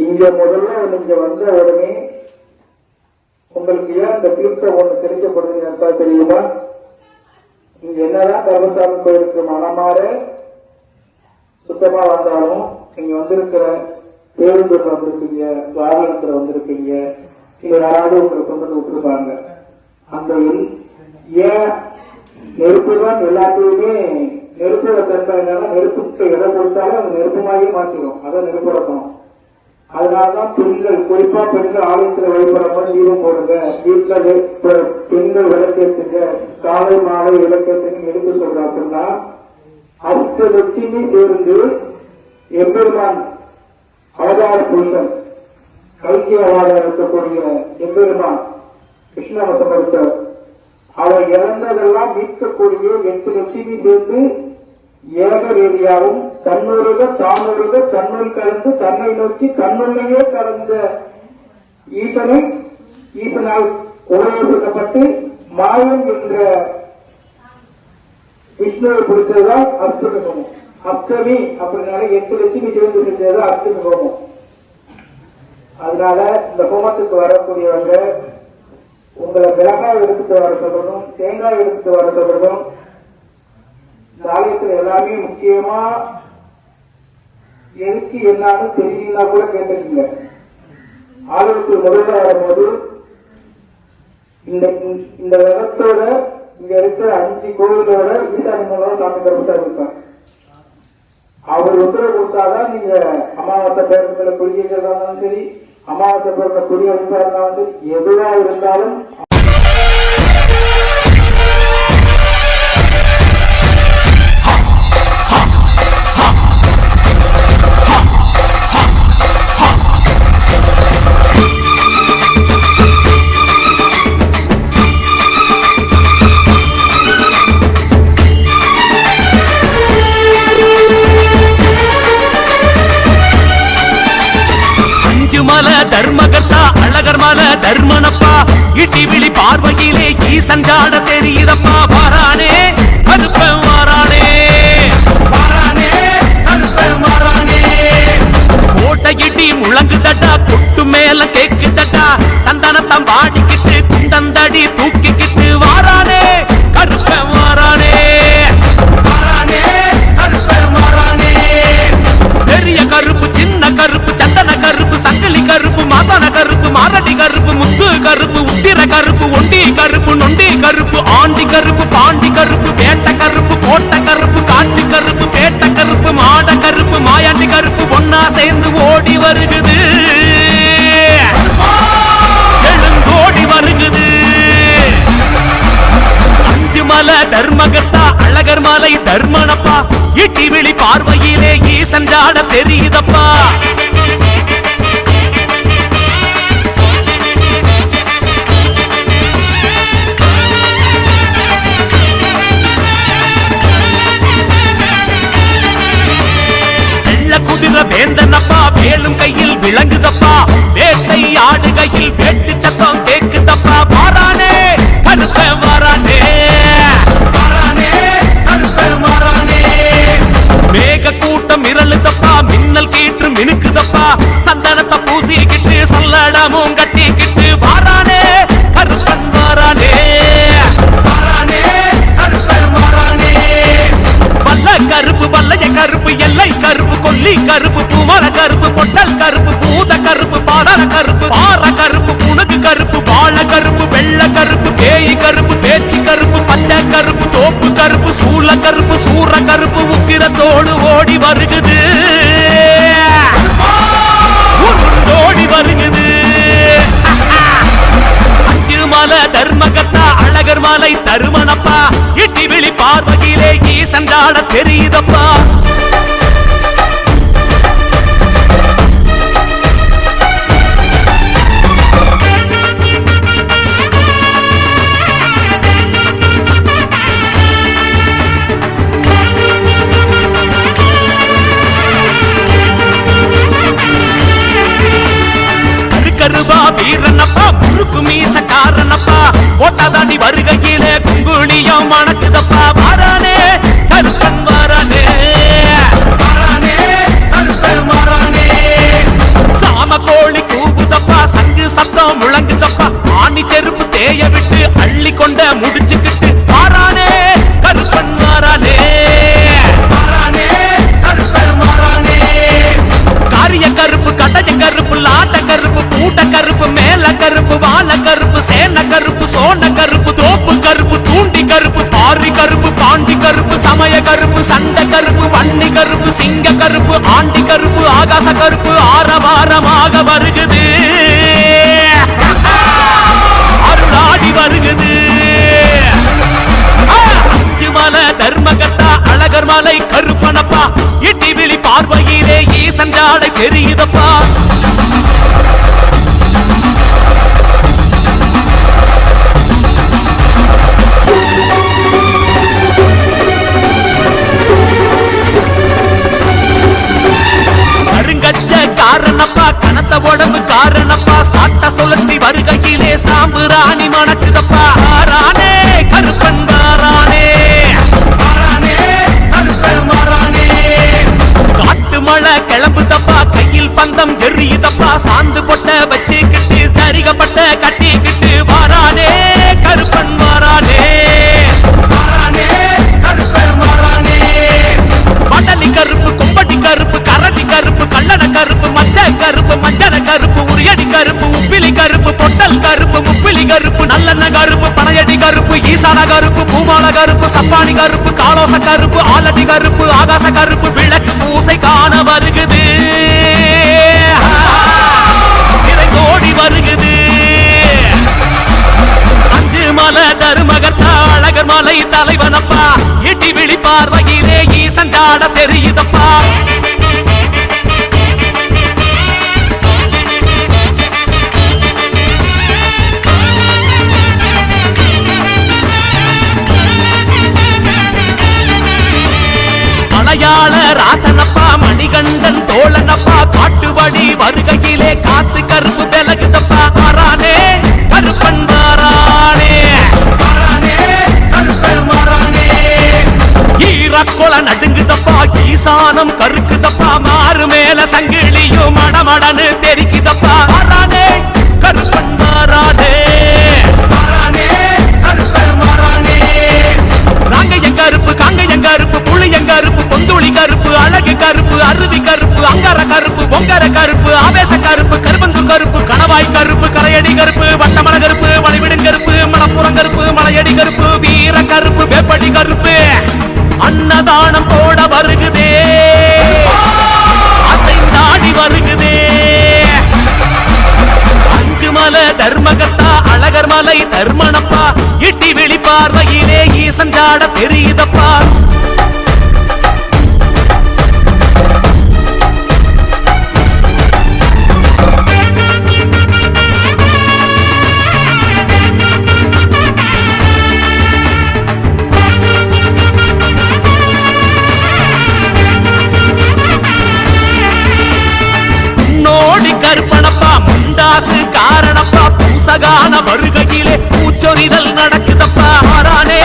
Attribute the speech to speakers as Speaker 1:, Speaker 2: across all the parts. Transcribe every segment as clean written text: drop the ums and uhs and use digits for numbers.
Speaker 1: இங்க முதல்ல நீங்க வந்த உடனே உங்களுக்கு ஏன் இந்த கிளிப்ஸ ஒண்ணு தெரிவிக்கப்படுது எனக்கு தெரியுமா? இங்க என்னதான் கர்மசாமி கோயிலுக்கு மனமாற சுத்தமா வந்தாலும் நீங்க வந்திருக்கிற பேருந்துல வந்திருக்கீங்க, வாகனத்துல வந்திருக்கீங்க, இல்ல யாராவது உங்களை கொண்டு வந்து விட்டுருப்பாங்க. அந்த ஏன் நெருப்பு தான் எல்லாத்தையுமே நெருப்போட தன்மை என்னன்னா நெருப்புக்கு இடம் கொடுத்தாலும் அது நெருப்புமாகவே மாற்றிடும். அதான் நெருப்பு ரத்தம். அதனாலதான் பெண்கள், குறிப்பா பெண்கள் ஆலயத்துல வழிபடும்போது தீபம் போடுங்க, வீட்டுல பெண்கள் விளக்கேற்றுங்க, காலை மாலை விளக்கேற்றுங்க எடுத்து சொல்ற அப்படின்னா அஷ்டலட்சுமி சேர்ந்து எம்பெருமான் அவதார புருஷன் கல்கி அவதாரம் இருக்கக்கூடிய எம்பெருமான் கிருஷ்ணவசப்படுத்தர் அவர் இறந்ததெல்லாம் மீட்கக்கூடிய 8 லட்சுமி சேர்ந்து ஏக ரீதியாகவும் தன்னுருக தானுருக தன்னுள் கலந்து தன்னை நோக்கி தன்னுள்ளேயே கலந்த ஈசனால் உபயோகிக்கப்பட்டு மாயம் என்ற விஷ்ணுவை பிடிச்சதுதான் அஷ்டமி ஹோமம். அஷ்டமி அப்படின்னால 8 லட்சுமி சேர்ந்து செஞ்சதுதான் அஷ்டமி ஹோமம். அதனால இந்த ஹோமத்துக்கு வரக்கூடியவங்க உங்களை மிளகாய் எடுத்துட்டு வர சொல்லணும், தேங்காய் எடுத்துட்டு வர சொல்லணும். இந்த ஆலயத்தில் எல்லாமே முக்கியமா எதுக்கு என்னன்னு தெரியலன்னா கூட கேட்டுக்கீங்க. ஆலயத்தில் முதல்ல வரும்போது இந்த இடத்தோட இங்க இருக்கிற 5 கோவிலோட ஈசானி மூலம் சாமி கருப்பசாமி இருக்காங்க. அவர் உத்தரவு கொடுத்தாதான் நீங்க அமாவாசை பேரத்துல குடிக்கிறதா இருந்தாலும் சரி, அமாவாசை பேரத்துல குடியிருப்பா இருந்தாலும் சரி, எதுவா இருந்தாலும்
Speaker 2: தர்மகர்த்தா அழகர் மல தர்மனப்பா இட்டி விழி பார்வையிலே ஈசன் ஜாட தெரியுதப்பா. வாரானே கருப்பன் வாரானே, வாரானே கருப்பன் வாரானே. கோட்டை இட்டி முழங்கு தட்டா, கொட்டு மேல கேக்கு தட்டா, தந்தனத்தம் பாடிக்கிட்டு குண்டந்தடி தூக்கிக்கிட்டு வாரானே கருப்பன் வாரானே, வாரானே கருப்பன் வாரானே. பெரிய கருப்பு, சின்ன கருப்பு, சந்தன கருப்பு, சங்கிலி கருப்பு, மாசான கருப்பு, மாரடி கருப்பு, முத்து கருப்பு, உத்திர கருப்பு, ஒண்டி கருப்பு, நொண்டி கருப்பு, ஆண்டி கருப்பு, பாண்டி கருப்பு, வேட்ட கருப்பு, கோட்ட கருப்பு, காட்டு கருப்பு, பேட்ட கருப்பு, மாட கருப்பு, மாயாண்டி கருப்பு ஒன்னா சேர்ந்து ஓடி வருகுது, எழுந்தோடி வருகுது. 5 மலை தர்மகர்த்தா அழகர் மலை தர்மனப்பா இட்டி விழி பார்வையிலே ஈசன் ஜாட தெரியுதப்பா. வேந்தனப்பா வேலும் கையில் விளங்குதப்பா, வேட்டை ஆடுகையில் வேட்டு சத்தம் கேக்குதப்பா. வாரானே கருப்பன் வாரானே, வாரானே கருப்பன் வாரானே. மேக கூட்டம் மிரளுதப்பா, மின்னல் கீற்று மினுக்குதப்பா, சந்தனத்தை பூசிக்கிட்டு சல்லடமும் கட்டிக்கிட்டு வாரானே கருப்பன் வாரானே, வாரானே கருப்பன் வாரானே. வல்ல கருப்பு, வல்லைய கருப்பு, எல்லை கருப்பு, கொல்லி கருப்பு, பூமர கருப்பு, பொட்டல் கருப்பு, பூத கருப்பு, பாடல கருப்பு, பாற கருப்பு, புனகு கருப்பு, வாழ கருப்பு, வெள்ள கருப்பு, பேய் கருப்பு, பேச்சு கருப்பு, பச்சை கருப்பு, தோப்பு கருப்பு, சூள கருப்பு, சூற கருப்பு உக்கிரத்தோடு ஓடி வருகுது, ஓடி வருகுது. 5 மலை தர்மகர்த்தா அழகர் மலை தருமனப்பா இட்டி விழி பார்வையிலே ஈசன் ஜாட தெரியுதப்பா. கருப்பு வாழ கருப்பு சேன கருப்பு சோன கருப்பு தோப்பு கருப்பு தூண்டி கருப்பு பாரி கருப்பு பாண்டி கருப்பு சமய கருப்பு சண்டை கருப்பு வன்னி கருப்பு சிங்க கருப்பு ஆண்டி கருப்பு ஆகாச கருப்பு ஆரவாரமாக வருகுது அருளாடி வருகுது அஞ்சுமலை தர்மகத்தா அழகர் மலை கருப்பனப்பா இட்டி விழி பார்வையிலே ஈசன் ஜாடை தெரியுதப்பா காரணப்பா கனத்த உடம்பு காரணப்பா சாட்ட சுழற்றி வருகையிலே சாம்பு ராணி மணக்குதப்பா ஆரானே கருப்பன் வாரானே காட்டு மழை கிளம்புதப்பா கையில் பந்தம் எரியுதப்பா சாந்து பொட்ட வச்சுக்கிட்டு சரிகப்பட்ட கட்டிக்கிட்டு வாரானே கருப்பன் வாரானே மண்டலி கருப்பு கும்படி கருப்பு கரடி கருப்பு கள்ளன கருப்பு கருப்பு மஞ்சன கருப்பு உரியடி கருப்பு உப்பிலி கருப்பு பொட்டல் கருப்பு முப்பிலி கருப்பு நல்லெண்ண கருப்பு பனையடி கருப்பு ஈசான கருப்பு பூமால கருப்பு சப்பானி கருப்பு காலோச கருப்பு ஆலடி கருப்பு ஆகாச கருப்பு விளக்கு பூசை காண வருகுது ஓடி வருகுது அஞ்சுமலை தருமகத்தா அழகர் மலை தலைவனப்பா இட்டி விழி பார்வையிலே ஈசன் ஜாட தெரியுதப்பா மலையாள ராசனப்பா மணிகண்டன் தோழனப்பா காட்டுவழி வருகையிலே காத்து கருப்பு விலகுதப்பா மாறானே கருப்பன் மாறானே ஈரக்கொல நடுங்குதப்பா ஈசானம் கருக்குதப்பா மாறு மேல சங்கிலியும் மடமடனு தெரிக்குதப்பா மாறானே கருப்பன் மாறானே கருப்பு காங்கைய கருப்பு புளிய கருப்பு பொந்துளி கருப்பு அழகு கருப்பு அருவி கருப்பு அங்கர கருப்பு பொங்கர கருப்பு ஆவேச கருப்பு கரும்பந்து கருப்பு கணவாய் கருப்பு கரையடி கருப்பு வட்டமல கருப்பு வளைவிடும் கருப்பு மலப்புறம் கருப்பு மலையடி கருப்பு வீர கருப்பு வேப்படி கருப்பு அன்னதானம் போட வருகுதே அசைந்தாடி வருகுதே அஞ்சுமலை தர்மகத்தா அழகர் மலை தர்மனப்பா இட்டி விழி பார்வையிலே ஈசன் ஜாட தெரியுதப்பா நோடி கருப்பனப்பா முண்டாசு காரணப்பா பூசகான வருகையிலே பூச்சொரிதல் நடக்குதப்பா மாறானே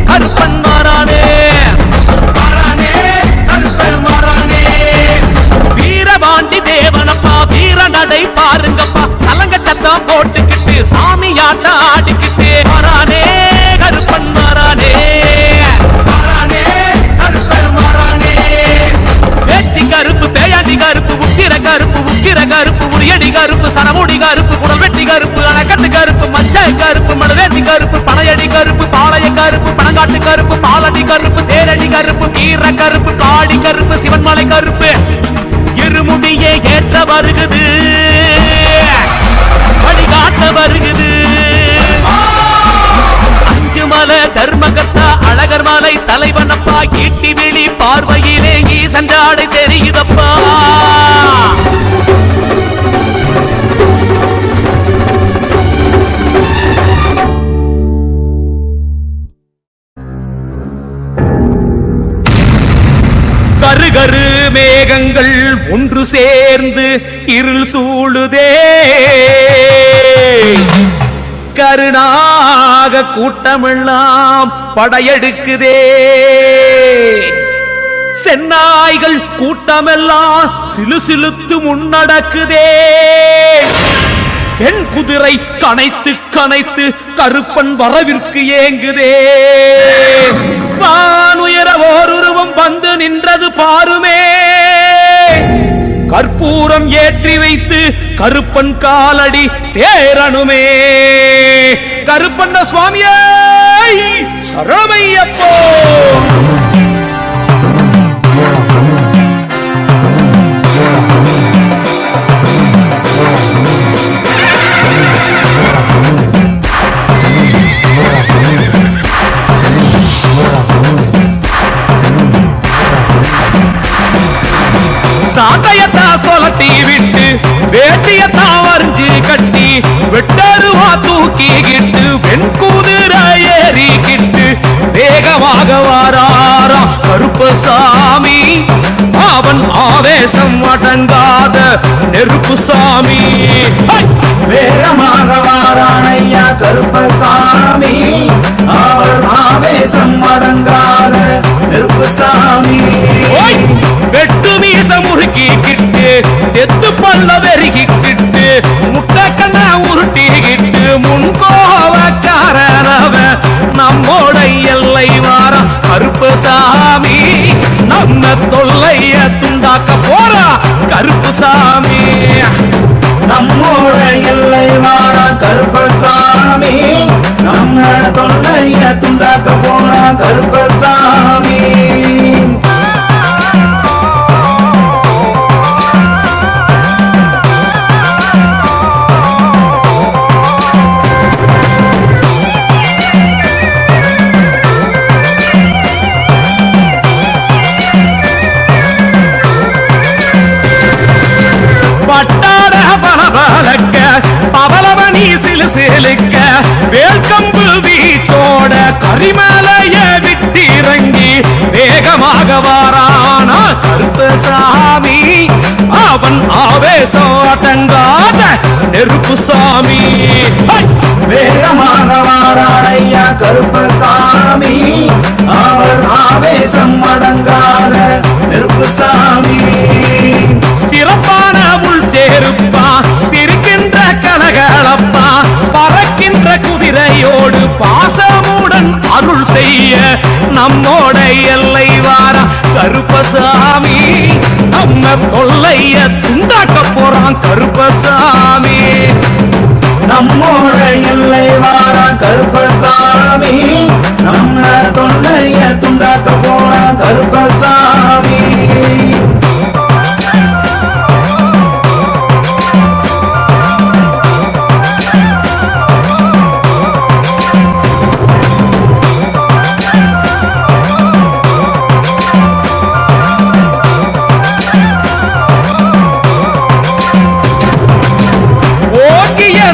Speaker 2: கருப்பன் மாறானே வீரபாண்டி தேவனப்பா வீர நடை பாருங்கப்பா கலங்க சத்தம் போட்டுக்கிட்டு சாமியாட்ட ஆடிக்கிட்டு மாறானே கருப்பன் மாறானே பேச்சி கருப்பு பேயாண்டி கருப்பு உக்கிர கருப்பு கருப்பு உரியடி கருப்பு சரமுடி கருப்பு குடல் வெட்டி கருப்பு அணக்கட்டு கருப்பு மச்சை கருப்பு மடவேந்தி கருப்பு பனையடி கருப்பு பாளைய கருப்பு பனங்காட்டு கருப்பு பாலடி கருப்பு தேரடி கருப்பு வீர கருப்பு காடி கருப்பு சிவன்மலை கருப்பு இருமுடியே ஏற்ற வருகுது வழிகாட்ட வருகுது அஞ்சுமலை தர்மகத்தா அழகர் மலை தலைவனப்பா ஈட்டி விழி பார்வையிலே ஈசன் ஜாடை தெரியுதப்பா கருகரு மேகங்கள் ஒன்று சேர்ந்து இருள் சூழுதே கருணாக கூட்டமெல்லாம் படையெடுக்குதே சென்னாய்கள் கூட்டமெல்லாம் சிலுசிலுத்து முன்னடக்குதே பெண் குதிரை கனைத்து கனைத்து கருப்பன் வரவிற்கு ஏங்குதே வானுயர ஓருருவம் வந்து நின்றது பாருமே கற்பூர கற்பூரம் ஏற்றி வைத்து கருப்பன் காலடி சேரணுமே. கருப்பண்ண சுவாமியே சரணமையப்போ. சாட்டையத்தா சொலட்டி விட்டு வேட்டியத்தா வரைஞ்சு கட்டி வெட்டருவா தூக்கிக்கிட்டு வெண்குதிர ஏறிக்கிட்டு வேகமாக வாராரா கருப்பசாமி. அவன் ஆவேசம் அடங்காத நெருப்பு சாமி.
Speaker 3: வேகமாக வாரானையா கருப்பசாமி. அவன் ஆவேசம் அடங்காத நெருப்பு சாமி.
Speaker 2: வெட்டு மீச முறுக்கிக்கிட்டு எத்து பல்ல வெறுகிக்கிட்டு முட்டை கண்ண உருட்டிக்கிட்டு முன்கோவக்காரனவ நம்மோட எல்லை வாரா கருப்பசாமி. நம்ம தொல்லைய துண்டாக்க போறா கருப்பசாமி.
Speaker 3: நம்மோட எல்லை வாரா கருப்பசாமி. நம்ம தொல்லைய துண்டாக்க போறா கருப்பசாமி.
Speaker 2: பட்டாட பலபலக்க பவளவனி சிலுசிலுக்க வேல்கம்பு வீச்சோட கரிமலைய விட்டிறங்கி வேகமாக வாரானா கருப்பசாமி. அவன் ஆவேசம் அடங்காத நெருப்பு சாமி.
Speaker 3: வேகமாக வாரானையா கருப்பசாமி. அவர் ஆவேசம் அடங்காத நெருப்பு சாமி.
Speaker 2: சிறப்பான உள் சேருப்பா சிரிக்கின்ற கலகளப்பா பறக்கின்ற குதிரையோடு பாசமுடன் அருள் செய்ய நம்மோட எல்லை வாரா கருப்பசாமி. நம்ம தொல்லைய துண்டாக்க போறான் கருப்பசாமி.
Speaker 3: நம்மோட எல்லை வாரா கருப்பசாமி. நம்ம தொல்லைய துண்டாக்க போறா கருப்பசாமி.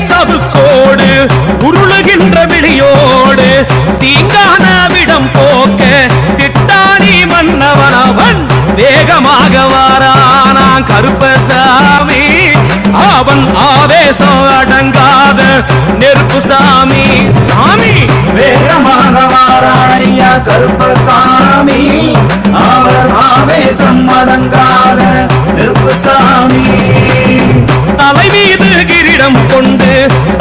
Speaker 2: சவுக்கோடு உருளுகின்ற விழியோடு தீங்கான விடம் போக்க திட்டாணி மன்னவனவன் வேகமாக வாரானா கருப்பசாமி. அவன் ஆவேசம் அடங்காத நெருப்பு சாமி. சாமி
Speaker 3: வேகமாக வாரானையா கருப்பசாமி. அவர் ஆவேசம் அடங்காத நெருப்பு சாமி.
Speaker 2: தலை மீது கிரீடம் கொண்டு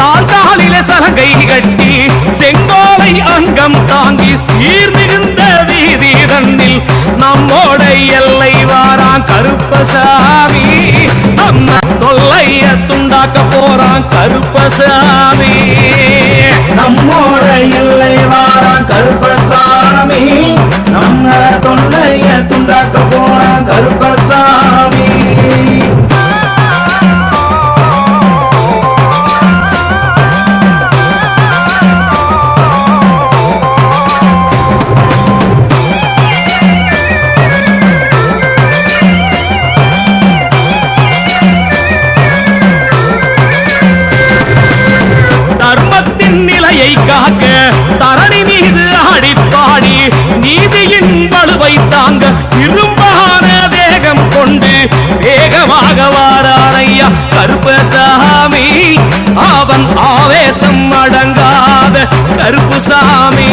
Speaker 2: தாழ்காலில சலங்கை கட்டி செங்கோலை அங்கம் தாங்கி சீர் மிகுந்த வீதி தன்னில் நம்மோட எல்லை வாரான் கருப்பசாமி. நம்ம தொல்லைய துண்டாக்க போறான் கருப்பசாமி.
Speaker 3: நம்மோட எல்லை வாரா கருப்பசாமி. நம்ம தொல்லைய துண்டாக்க போறா கருப்பசாமி.
Speaker 2: தர்மத்தின் நிலையை காக்க தரணி மீது ஆடிப்பாடி நீதியின் வலுவை தாங்க இரும்பான வேகம் கொண்டு வேகமாக வாரானையா கருப்பசாமி. அவன் ஆவேசம் அடங்காத கருப்புசாமி.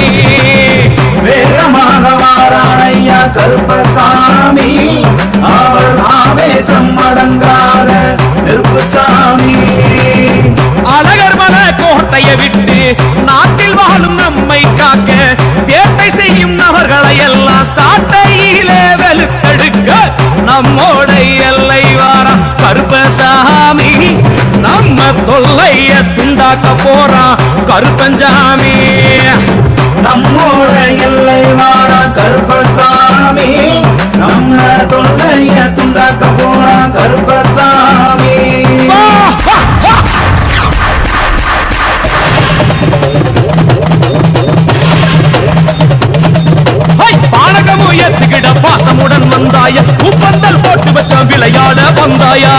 Speaker 3: வேகமாக வாரானையா கருப்பசாமி. அவர் ஆவேசம் அடங்காத நெருப்புசாமி.
Speaker 2: அழகர் மல கோட்டையை விட்டு நாட்டில் வாழும் நம்மை காக்க சேட்டை செய்யும் நபர்களை எல்லாம் சாட்டையிலே வெளுத்தெடுக்க நம்மோட எல்லை வாரா கருப்ப காக்க போறான் கருப்பஞ்சாமி.
Speaker 3: நம்மோட எல்லை வாரா கருப்பசாமி, நம்ம தொல்லைய துண்டாக்க போறான் கருப்பசாமி.
Speaker 2: பானகமும் ஏத்துக்கிட பாசமுடன் வந்தாய, உப்பந்தல் போட்டு வச்ச விளையாட வந்தாயா.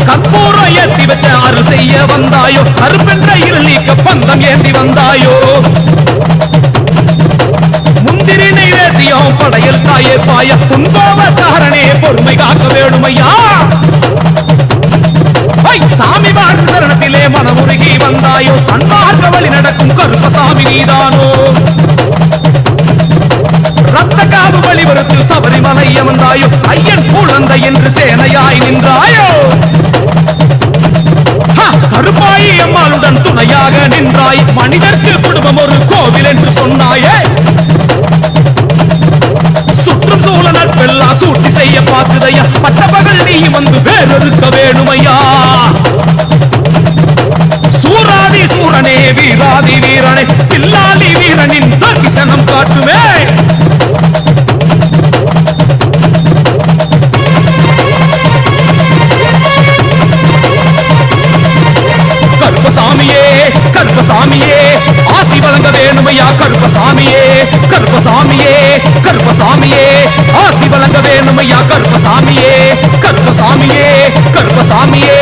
Speaker 2: கற்பூரம் ஏத்தி வச்ச அருள் செய்ய வந்தாயோ, கருப்பென்ற இருளீக்க பந்தம் ஏந்தி வந்தாயோ. முந்திரி நைவேத்தியம் படையல் தாயே பாய, புன்கோவக்காரனே பொறுமை காக்க வேணுமையா. சாமி வாழ் சரணத்திலே மனமுருகி வந்தாயோ, சன்மார்க்க வழி நடக்கும் கருப்பசாமி நீதானோ. ரத்த காவு வழிவருத்து சபரிமலை அமர்ந்தாயோ, ஐயன் குழந்தை என்று சேனையாய் நின்றாயோ. கருப்பாயி அம்மாளுடன் துணையாக நின்றாய், மனிதர்க்கு குடும்பம் ஒரு கோவில் என்று சொன்னாயே. சுற்றும் சூழ நட்பெல்லாம் சூழ்ச்சி செய்ய பார்க்குதையா, பட்டபகல் நீ வந்து வேறொருக்க வேணுமையா. சூராதி சூரனே வீராதி வீரனே, பில்லாதி வீரனின் தரிசனம் காட்டுமே. கருப்பசாமியே கருப்பசாமியே, ஆசி வழங்க வேணுமையா கருப்பசாமியே. கருப்பசாமியே கருப்பசாமியே, ஆசி வழங்க வேணுமையா கருப்பசாமியே. கருப்பசாமியே கருப்பசாமியே,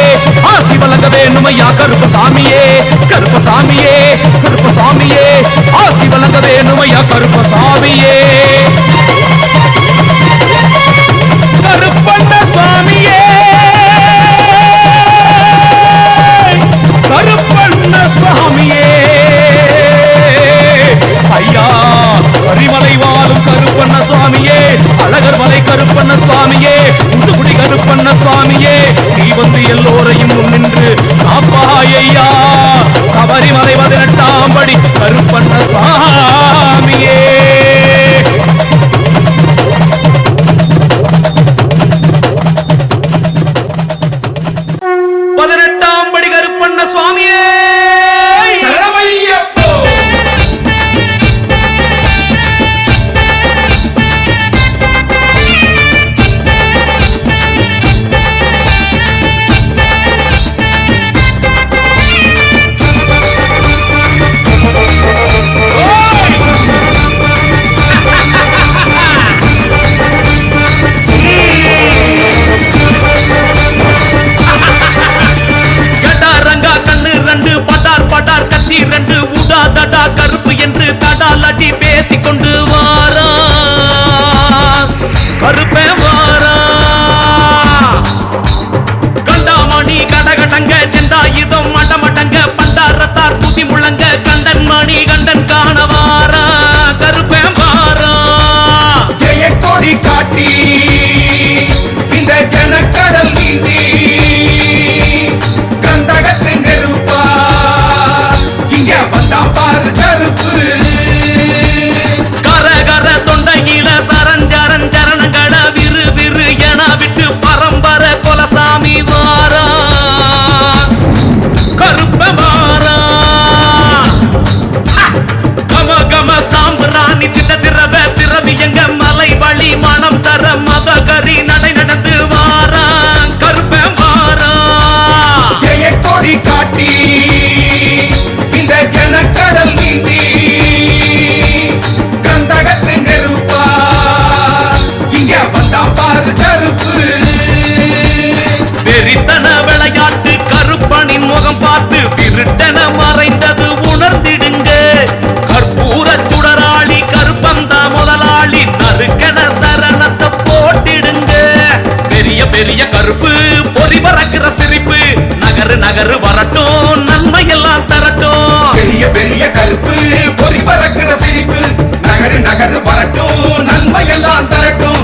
Speaker 2: ஆசி வழங்க வேணுமையா கருப்பசாமியே. கருப்பசாமியே கருப்பசாமியே, ஆசி வழங்க வேணுமையா கருப்பசாமியே. கருப்பண்ண சுவாமியே, கருப்பண்ண சுவாமியே. ஐயா கரிமலை வாழும் கருப்பண்ண சுவாமியே, அழகர் மலை கருப்பண்ண சுவாமியே, முதுகுடி கருப்பண்ண சுவாமியே, நீ வந்து எல்லோரையும் முன்னின்று காப்பாயையா. சபரிமலை 18ஆம் படி கருப்பண்ண சுவாமியே. 18ஆம் படி கருப்பண்ண சுவாமியே. இரண்டு உடா தடா கருப்பு என்று தடாலடி பேசிக்கொண்டு வாரா கருப்பே வாரா. கண்டாமணி கடகடங்க செண்டாயுதம் மடமடங்க பண்டாரத்தார் துதி முழங்க கண்டன் மணி கண்டன் காண வாரா கருப்பே வாரா.
Speaker 4: ஜெயக்கொடி காட்டி இந்த ஜனக்கடல் நீதி கந்தகத்து நெருப்பா இங்க வந்தான் பாரு கருப்பு.
Speaker 2: கர கர தொண்டையில சரஞ்சரன் சரணங்கள விரு விரு என விட்டு பரம்பர கொலசாமி வாரா கருப்ப வாரா. கம கம சாம்பிராணி திட்ட திரவ திரவி எங்க மலை வழி மனம் தர மதகரி நடை நடந்து வாரா கருப்ப வாரா.
Speaker 4: ஜெயக்கொடி காட்டி இந்த ஜனக்கடல் நீதி கந்தகத்து நெருப்பா இங்க வந்தான் பாரு கருப்பு.
Speaker 2: வெறித்தன விளையாட்டு கருப்பனின் முகம் பார்த்து திருட்டன மறைந்தது உணர்ந்திடுங்க. கற்பூர சுடராளி கருப்பந்த முதலாளி நறுக்கன சரணத்தை போட்டிடுங்க. பெரிய பெரிய கருப்பு பொறி பறக்கிற சிரிப்பு நகரு நகரு வரட்டும் நன்மையெல்லாம் தரட்டும்.
Speaker 4: பெரிய பெரிய கருப்பு பொறி பறக்கிற சிரிப்பு நகரு நகரு வரட்டும் நன்மையெல்லாம் தரட்டும்.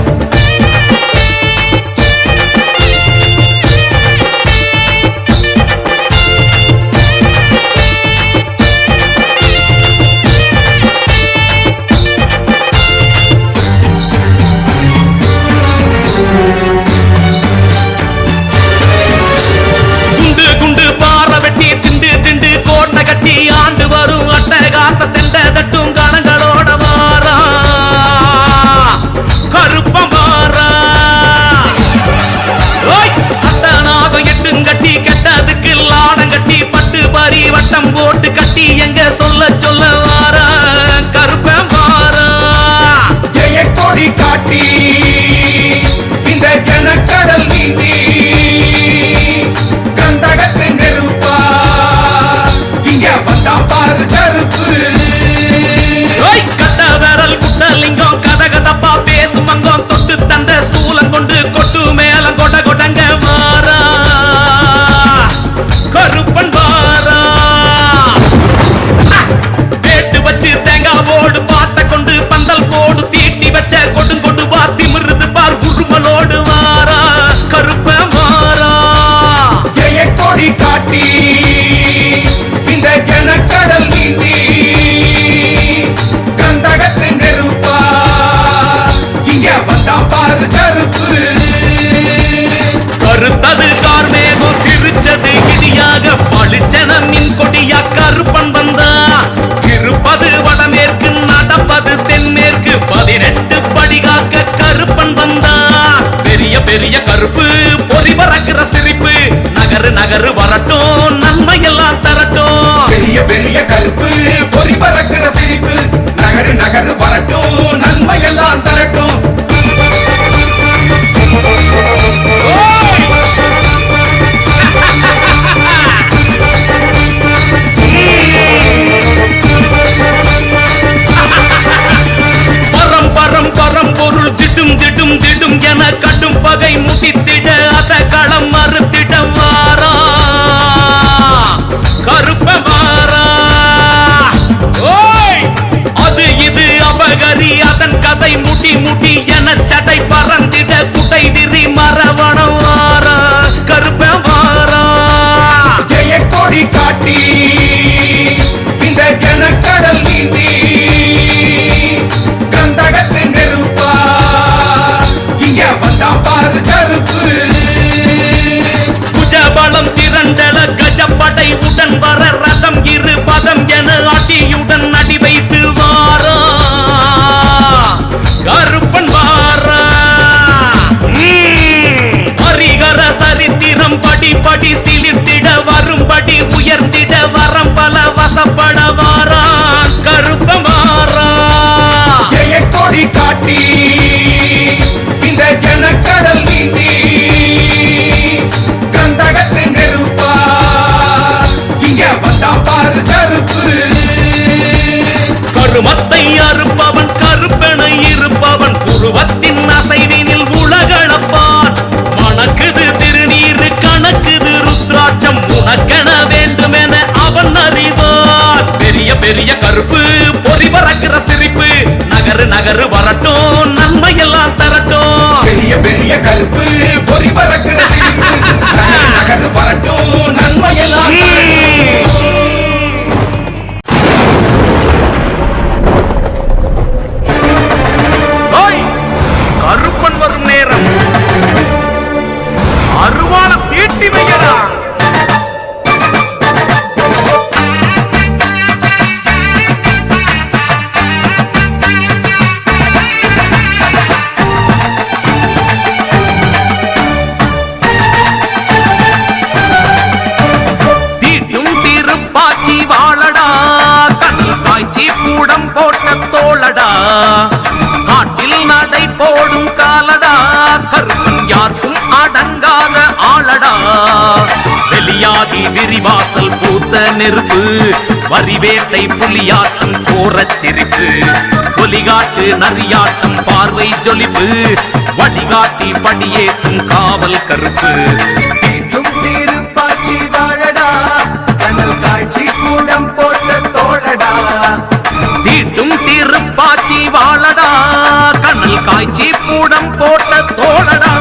Speaker 2: குண்டு குண்டு
Speaker 4: நீந்தி கந்தகத்து நெருப்பா இங்க வந்தா பாரு கருப்பு.
Speaker 2: கட்ட விரல் குட்டலிங்கம் கதகதப்பா பேசும் மங்கம் தொட்டு தந்த சூலம் கொண்டு கொட்டு மேல கொட கொடங்க மாறா கருப்பன் வாரா. பேட்டு வச்சு தேங்காய் போடு பாட்ட கொண்டு பந்தல் போடு தீட்டி வச்ச கொண்டு வா திமிருது பார் உருமலோடு வாரா கருப்பன் வாரா.
Speaker 4: ஜெயக்கொடி காட்டி இந்த ஜனக்கடல் நீந்தி கந்தகத்து நெருப்பா இங்க வந்தா பாரு கருப்பு.
Speaker 2: கருத்தது கார்மேகம் சிரிச்சது இடியாக பளிச்சன மின் கொடியா கருப்பன் வந்தா. இருப்பது வடமேற்கு நடப்பது தென்மேற்கு 18 படிகாக்க கருப்பன் வந்தா. பெரிய பெரிய கருப்பு பொறி பறக்கிற சிரிப்பு நகரு நகரு வரட்டும் நன்மையெல்லாம் தரட்டும்.
Speaker 4: பெரிய பெரிய கருப்பு பொறி பறக்கிற சிரிப்பு நகரு நகரு வரட்டும் நன்மையெல்லாம் தரட்டும்.
Speaker 2: பரம்பொருள் திடும் திடும் திடும் என கடும் பகை முடித்திட அத களம் மறுத்திட வாரா கருப்ப வாரா. ஓய் அது இது அபகரி அதன் கதை முடி முடி என சடை பறந்திட குடை விரி மரவணம் வாரா கருப்ப வாரா.
Speaker 4: ஜெயக்கொடி காட்டி இந்த ஜனக்கடல் நீந்தி கந்தகத்து நெருப்பா இங்க வந்தா பாரு கருப்பு.
Speaker 2: புஜபலம் திரண்டல கஜப்படை உடன் வர ரதம் இரு பதம் என அடியுடன் அடி வைத்து வாரா கருப்பன் வாரா. ஹரிகர சரித்திரம் படி படி சிலிர்த்திட வரும்படி உயர்ந்திட வரம் பல வசப்பட வாரா கருப்பன் வாரா.
Speaker 4: ஜெயக்கொடி காட்டி இந்த ஜனக்கடல் நீந்தி கந்தகத்து நெருப்பா இங்க வந்தா பாரு கருப்பு.
Speaker 2: கருமத்தை அறுப்பவன் கருப்பென இருப்பவன் புருவத்தின் அசைவினில் உலகளப்பான். மணக்குது திருநீரு கணக்குது ருத்ராட்சம் உனக்கென வேண்டுமென அவன் அறிவான். பெரிய பெரிய கருப்பு பொறி பறக்கிற சிரிப்பு நகரு நகரு வரட்டும் நன்மையெல்லாம் தரட்டும்.
Speaker 4: பெரிய பெரிய கருப்பு பொறி பறக்கிற சிரிப்பு நகரு நகரு வரட்டும் நன்மையெல்லாம் தரட்டும்.
Speaker 2: கருப்பன் வரும் நேரம் அருவாள தீட்டி வைக்கிறா. தீட்டும் திருப்பாச்சி வாழடா கண்ணல் காய்ச்சி கூடம் போட்ட தோளடா காட்டில் நடை போடும் காலடா கருப்பன் யாருக்கும் அடங்காத ஆளடா. வெளியாகி விரிவாசல் பூத்த நெருப்பு வரிவேட்டை புலியாட்டம் கோரச் சிரிப்பு ஒலிகாட்டு நரியாட்டம் பார்வை ஜொலிப்பு வடிகாட்டி படியேற்றும் காவல் கருப்பு.
Speaker 3: திருப்பாச்சி வாழடா கண்ணல் காட்சி கூடம் போட்ட தோழடா.
Speaker 2: தீட்டும் திருப்பாச்சி வாழடா கண்ணல் காய்ச்சி கூடம் போட்ட தோழடா.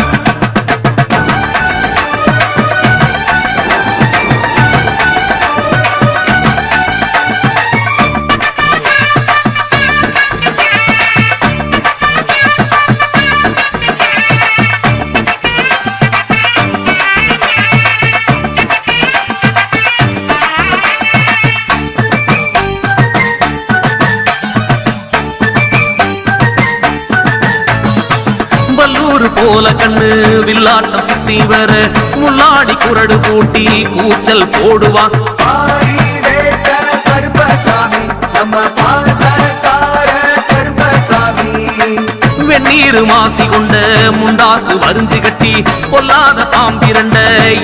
Speaker 2: போல கண்ணு வில்லாட்டம் சுத்தி வர முள்ளாடி குரடு கூட்டி கூச்சல் போடுவான். முன்னீரு மாசி கொண்ட முண்டாசு வரிஞ்சு கட்டி பொல்லாத பாம்பிரண்ட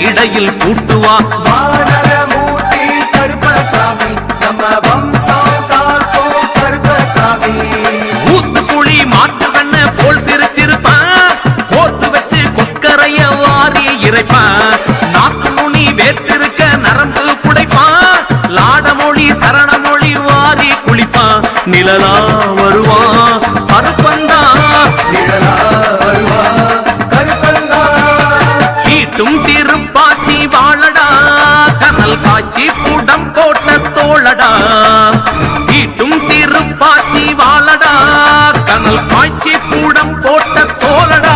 Speaker 2: இடையில் கூட்டுவான்
Speaker 3: வானரமூர்த்தி கருப்பசாமி நம்ம வம்சம் காக்கும் கருப்பசாமி
Speaker 2: ஊத்து புளி மாட்டு கண்ண போல் சிரிச்சிருப்பான் கோத்து வச்சு குக்கரைய வாரி இறைப்பான் நாக்கு நுனி வேத்திருக்க நரம்பு புடைப்பான் லாடமொழி சரணமொழி வாரி குளிப்பான் நிழலா வருவான் கருப்பந்தா
Speaker 3: நிழலா வருவா கருப்பந்தா
Speaker 2: சீட்டும் திருப்பாச்சி வாழடா கனல் காட்சி கூடம் போட்ட தோழடா சீட்டும் திருப்பாச்சி வாழடா கனல் காட்சி கூடம் போட்ட தோழடா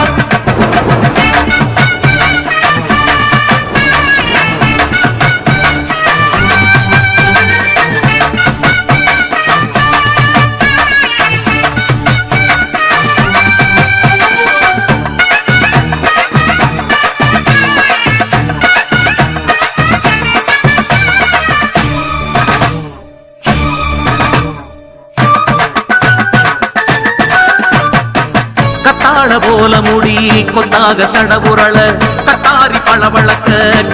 Speaker 2: கத்தாழ போல முடி கொத்தாக சடபுரள கத்தாரி பளவளக்க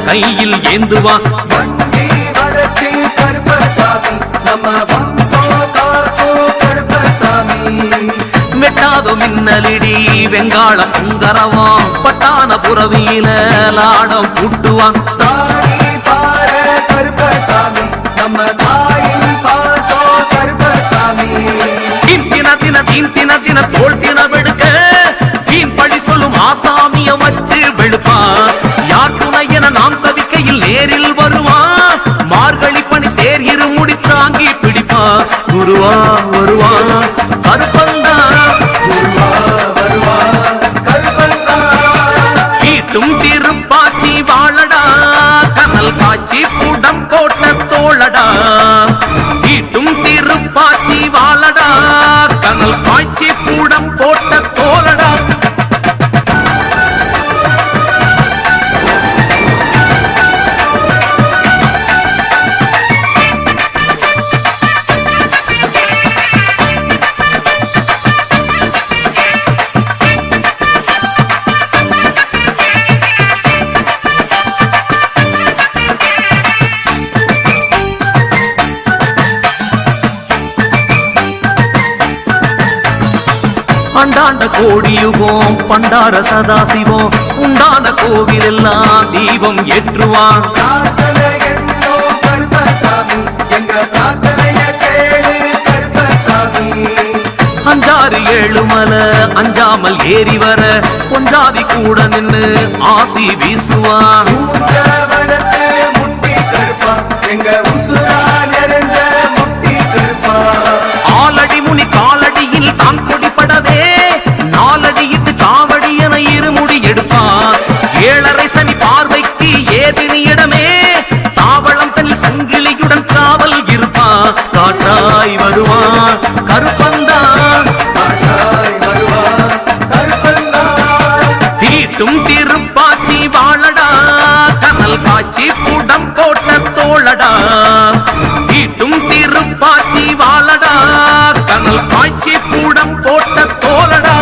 Speaker 2: கையில் ஏந்துவான்
Speaker 3: வண்டி வளர்ச்சி கருப்பசாமி நம்ம வம்சம் காக்கும் கருப்பசாமி
Speaker 2: வெட்டாதோ மின்னலிடி வெங்காளம் உங்கரவான் பட்டான புறவியில லாடம் கூட்டுவான்
Speaker 3: தாடி பார கருப்பசாமி நம்ம தாயின் பாசம் கருப்பசாமி
Speaker 2: தின தோல் தின வெடுக்க வீண் பழி சொல்லும் ஆசாமிய வச்சு வெளுப்பான் யார் துணை என நாம் தவிக்கையில் நேரில் வருவான் மார்கழி பணி சேர் இருமுடி தாங்கி பிடிப்பான் குருவா வருவான் கருப்பந்தா
Speaker 3: வருவா வருவா கருப்பந்தா
Speaker 2: சீட்டும் திருப்பாச்சி வாழடா கனல் காட்சி கூடம் போட்ட தோழடா சீட்டும் திருப்பாச்சி வாழடா கனல் காட்சி கூடம் போட்ட தோழடா அண்டாண்ட கோடியுவோம் பண்டார சதாசிவம் உண்டான கோவில் எல்லாம் தீபம் ஏற்றுவான்
Speaker 3: பிரார்த்தனை என்னோ கருப்பசாமி எங்க பிரார்த்தனைய கேளு கருப்பசாமி
Speaker 2: அஞ்சாறு ஏழு மலை அஞ்சாமல் ஏறி வர பொஞ்சாதி கூட நின்னு ஆசி வீசுவான்
Speaker 3: ஊஞ்சவனத்து முட்டி கருப்பா எங்க உசுரா நிறைஞ்ச முட்டி கருப்பா
Speaker 2: ஆலடி முனி காலடியில் தான் கொடிப்படவே நாலடியிட்டு காவடி என இருமுடி எடுப்பான் ஏழரை சனி பார்வைக்கு ஏதினி இடமே தாவளம் தன் சங்கிலியுடன் காவல் இருப்பான் காட்டாய் வருவான் கருப்பந்தா
Speaker 3: ஆட்டாய் வருவா கருப்பந்தா
Speaker 2: தீட்டும் திருப்பாச்சி வாழடா கனல் காட்சி கூடம் போட்ட தோழடா தீட்டும் திருப்பாச்சி வாழடா கனல் காட்சி கூடம் போட்ட தோழடா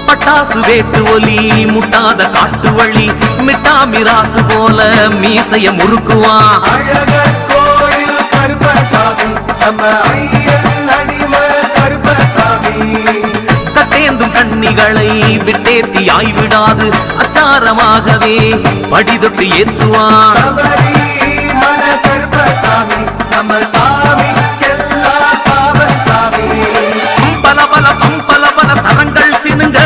Speaker 2: பட்டாசு வேட்டு ஒலி முட்டாத காட்டு வழி மிட்டா மிராசு போல மீசைய முறுக்குவான்
Speaker 3: அழகர் கோயில் கருப்பசாமி நம்ம ஐயன் அடிமை கருப்பசாமி
Speaker 2: கட்டேந்தும் கண்ணிகளை விட்டேத்தி ஆய்விடாது அச்சாரமாகவே படிதொட்டு ஏத்துவான்
Speaker 3: சபரி மன கருப்பசாமி நம்ம சாமிக்கெல்லாம் பாவன் சாமி
Speaker 2: பம்பல பல சரங்கள் சினுங்க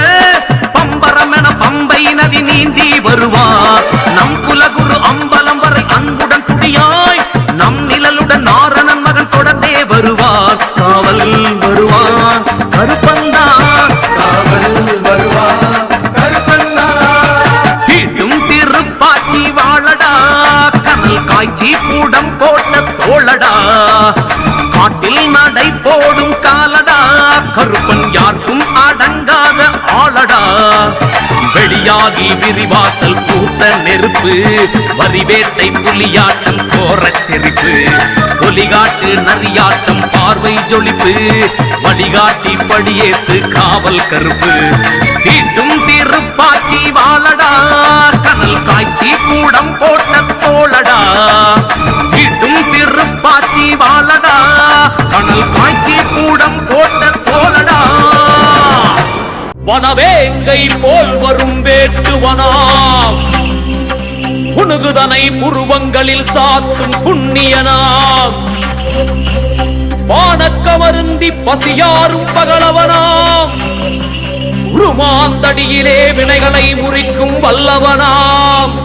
Speaker 2: பம்பரமென பம்பை நதி நீந்தி வருவான் நம் குலகுரு அம்பலம் வரை அன்புடன் துடியாய் நம் நிழலுடன் நாரணன் மகன் தொடர்ந்தே வருவான் காவல் வருவான் கருப்பந்தா
Speaker 3: காவல் வருவா கருப்பண்ணா
Speaker 2: கருப்பன் யாருக்கும் அடங்காத ஆளடா வெளியாகி விரிவாசல் கூட்ட நெருப்பு வரிவேட்டை புலியாட்டம் கோரச் சிரிப்பு ஒலிகாட்டு நரியாட்டம் பார்வை ஜொலிப்பு வழிகாட்டி படியேத்து காவல் கருப்பு தீட்டும் திருப்பாச்சி வாழடா கனல் காய்ச்சி கூடம் போட்ட தோழடா தீட்டும் திருப்பாச்சி வாழடா கனல் காய்ச்சி கூடம் போட்ட தோழடா வனவேங்கை போல் வரும் வேட்டுவனா புனுகுதனை புருவங்களில் சாத்தும் புண்ணியனா பானக்கமருந்தி பசியாரும் பகலவனாம் உருமாந்தடியிலே வினைகளை முறிக்கும் வல்லவனாம்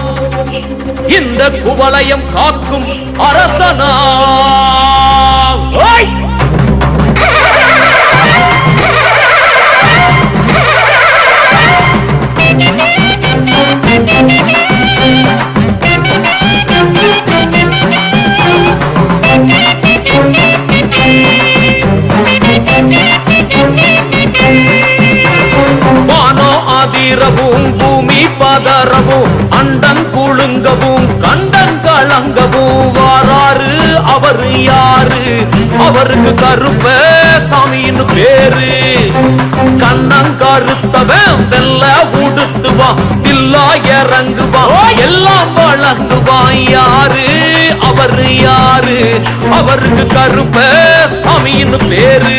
Speaker 2: இந்த குவலயம் காக்கும் அரசனாம் ஓய்! வானோ அதிரவும் பூமி பதறவும் அண்டன் குழுங்கவும் கண்டன் கலங்கவும் வாராரு அவரு யாரு அவருக்கு கருப்ப சாமின்னு பேரு கண்ணங்கருத்தவன் வெள்ள உடுத்துவான் தில்லா இறங்குவான் எல்லாம் வழங்குவான் யாரு அவரு யாரு அவருக்கு கருப்ப சாமின்னு பேரு